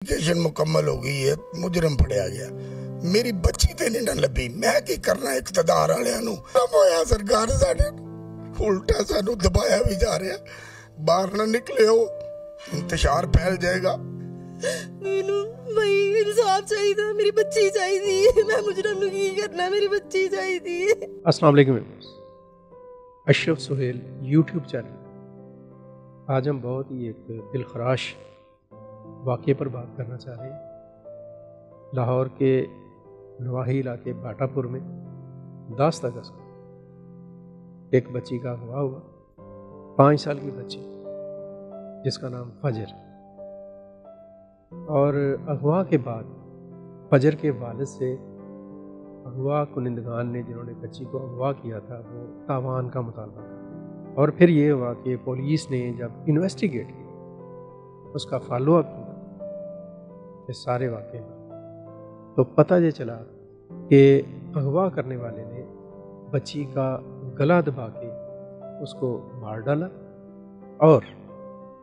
Education مکمل ہو گئی ہے، مجرم پڑیا گیا، میری بچی تے نہیں نہ لبھی، میں کی کرنا اقتدار والےاں نوں ہویا سرکار ساڈے الٹا سانو دبایا بھی جا رہا، باہر نہ نکلے ہو انتشار پھیل جائے گا۔ مینوں بھائی انصاف چاہیے، میری بچی چاہیے، میں مجرم نوں کی کرنا، میری بچی چاہیے۔ السلام علیکم، اشرف سہیل یوٹیوب چینل۔ آج ہم بہت ہی ایک دلخراش واقعے پر بات کرنا چاہ رہے ہیں۔ لاہور کے نواحی علاقے باٹا پور میں 10 اگست کو ایک بچی کا اغوا ہوا، 5 سال کی بچی جس کا نام فجر، اور اغوا کے بعد فجر کے والد سے اغوا کنندگان نے جنہوں نے بچی کو اغوا کیا تھا وہ تاوان کا مطالبہ کیا، اور پھر یہ ہوا کہ پولیس نے جب انویسٹیگیٹ کیا، اس کا فالو اپ کیا اس سارے واقعے میں، تو پتہ یہ چلا کہ اغوا کرنے والے نے بچی کا گلا دبا کے اس کو مار ڈالا اور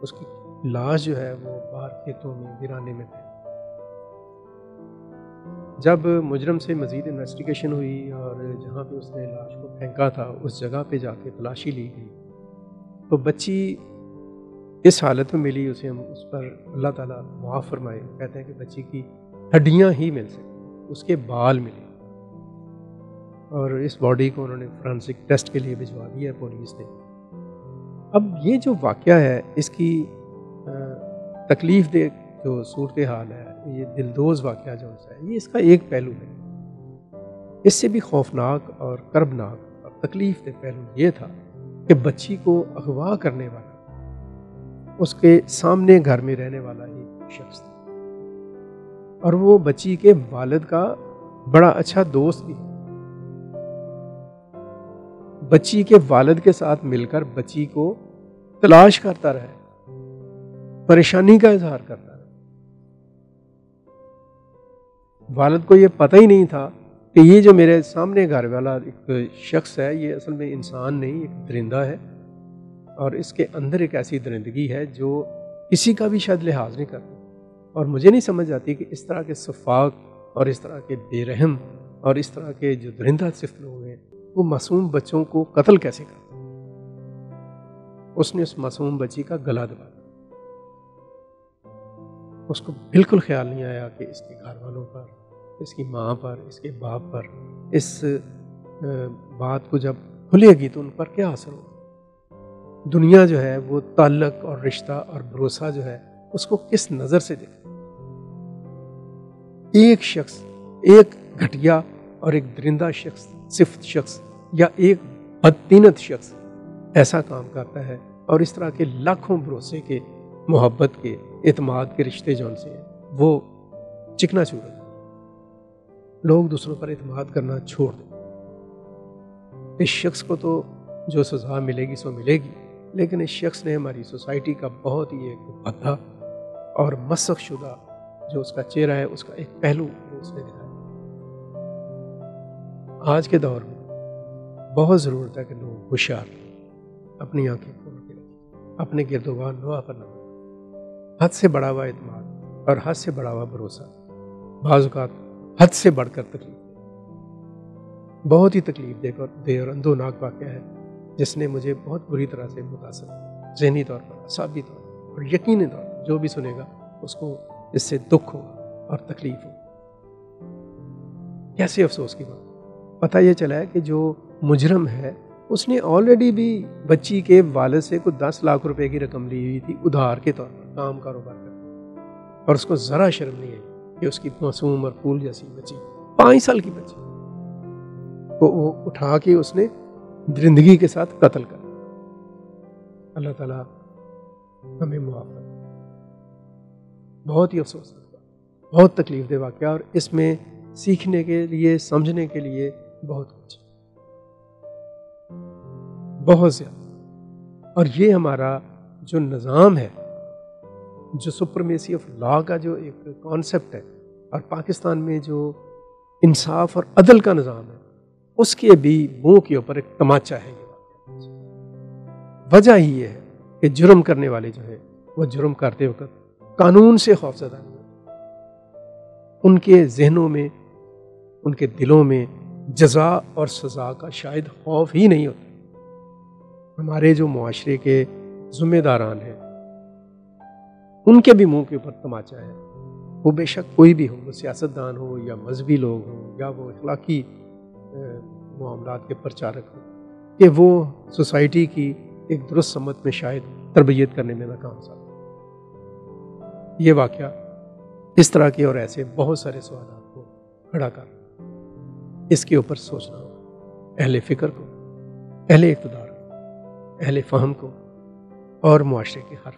اس کی لاش جو ہے وہ باہر کھیتوں میں ویرانے میں تھی۔ جب مجرم سے مزید انویسٹیگیشن ہوئی اور جہاں پہ اس نے لاش کو پھینکا تھا اس جگہ پہ جا کے تلاشی لی گئی تو بچی اس حالت میں ملی، اسے ہم اس پر اللہ تعالیٰ معاف فرمائے، کہتے ہیں کہ بچی کی ہڈیاں ہی مل سکیں، اس کے بال ملے، اور اس باڈی کو انہوں نے فرانسک ٹیسٹ کے لیے بھجوا دیا ہے پولیس نے۔ اب یہ جو واقعہ ہے اس کی تکلیف دہ جو صورتحال ہے، یہ دلدوز واقعہ جو ہے، یہ اس کا ایک پہلو ہے۔ اس سے بھی خوفناک اور کربناک اور تکلیف دہ پہلو یہ تھا کہ بچی کو اغوا کرنے والا اس کے سامنے گھر میں رہنے والا ہی شخص تھا، اور وہ بچی کے والد کا بڑا اچھا دوست بھی، بچی کے والد کے ساتھ مل کر بچی کو تلاش کرتا رہا، پریشانی کا اظہار کرتا رہا۔ والد کو یہ پتہ ہی نہیں تھا کہ یہ جو میرے سامنے گھر والا ایک شخص ہے یہ اصل میں انسان نہیں، ایک درندہ ہے، اور اس کے اندر ایک ایسی درندگی ہے جو کسی کا بھی شاید لحاظ نہیں کرتی، اور مجھے نہیں سمجھ آتی کہ اس طرح کے سفاک اور اس طرح کے بے رحم اور اس طرح کے جو درندہ صفت لوگ ہیں وہ معصوم بچوں کو قتل کیسے کرتے ہیں۔ اس نے اس معصوم بچی کا گلا دبا دیا، اس کو بالکل خیال نہیں آیا کہ اس کے گھر والوں پر، اس کی ماں پر، اس کے باپ پر اس بات کو جب کھلے گی تو ان پر کیا اثر ہوگا۔ دنیا جو ہے وہ تعلق اور رشتہ اور بھروسہ جو ہے اس کو کس نظر سے دیکھے۔ ایک شخص، ایک گھٹیا اور ایک درندہ شخص، صفت شخص یا ایک بدتینت شخص ایسا کام کرتا ہے، اور اس طرح کے لاکھوں بھروسے کے، محبت کے، اعتماد کے رشتے جو ان سے ہیں وہ چکنا چور ہیں۔ لوگ دوسروں پر اعتماد کرنا چھوڑ دیں۔ اس شخص کو تو جو سزا ملے گی سو ملے گی، لیکن اس شخص نے ہماری سوسائٹی کا بہت ہی ایک بھدا اور مسخ شدہ جو اس کا چہرہ ہے اس کا ایک پہلو اس نے دکھایا۔ آج کے دور میں بہت ضرورت ہے کہ لوگ ہوشیار، اپنی آنکھیں کھول کے رکھیں، اپنے گرد و بار نوا پر نہ، حد سے بڑا ہوا اعتماد اور حد سے بڑا ہوا بھروسہ بعض اوقات حد سے بڑھ کر تکلیف دے، بہت ہی تکلیف دے اور اندوناک واقعہ ہے جس نے مجھے بہت بری طرح سے متاثر کیا، ذہنی طور پر، اعصابی طور پر، اور یقینی طور پر جو بھی سنے گا اس کو اس سے دکھ ہوگا اور تکلیف ہوگی۔ کیسے افسوس کی بات، پتہ یہ چلا ہے کہ جو مجرم ہے اس نے آلریڈی بھی بچی کے والد سے کوئی 10 لاکھ روپے کی رقم لی ہوئی تھی ادھار کے طور پر، کام کاروبار کرتا، اور اس کو ذرا شرم نہیں ہے کہ اس کی معصوم اور پھول جیسی بچی، 5 سال کی بچی کو وہ اٹھا کے اس نے درندگی کے ساتھ قتل کر۔ اللہ تعالیٰ ہمیں معاف کرے۔ بہت ہی افسوس ہے، بہت تکلیف دہ واقعہ، اور اس میں سیکھنے کے لیے، سمجھنے کے لیے بہت کچھ، بہت زیادہ۔ اور یہ ہمارا جو نظام ہے، جو سپرمیسی آف لا کا جو ایک کانسیپٹ ہے، اور پاکستان میں جو انصاف اور عدل کا نظام ہے، اس کے بھی منہ کے اوپر ایک تماچا ہے۔ وجہ ہی یہ ہے کہ جرم کرنے والے جو ہے وہ جرم کرتے وقت قانون سے خوفزدہ نہیں، ان کے ذہنوں میں، ان کے دلوں میں جزا اور سزا کا شاید خوف ہی نہیں ہوتا۔ ہمارے جو معاشرے کے ذمہ داران ہیں ان کے بھی منہ کے اوپر تماچا ہے، وہ بے شک کوئی بھی ہو، وہ سیاستدان ہو یا مذہبی لوگ ہوں یا وہ اخلاقی معاملات کے پرچارک ہوں، کہ وہ سوسائٹی کی ایک درست سمت میں شاید تربیت کرنے میں ناکام ثابت۔ یہ واقعہ اس طرح کے اور ایسے بہت سارے سوالات کو کھڑا کر اس کے اوپر سوچنا ہو اہل فکر کو، اہل اقتدار کو، اہل فہم کو اور معاشرے کے ہر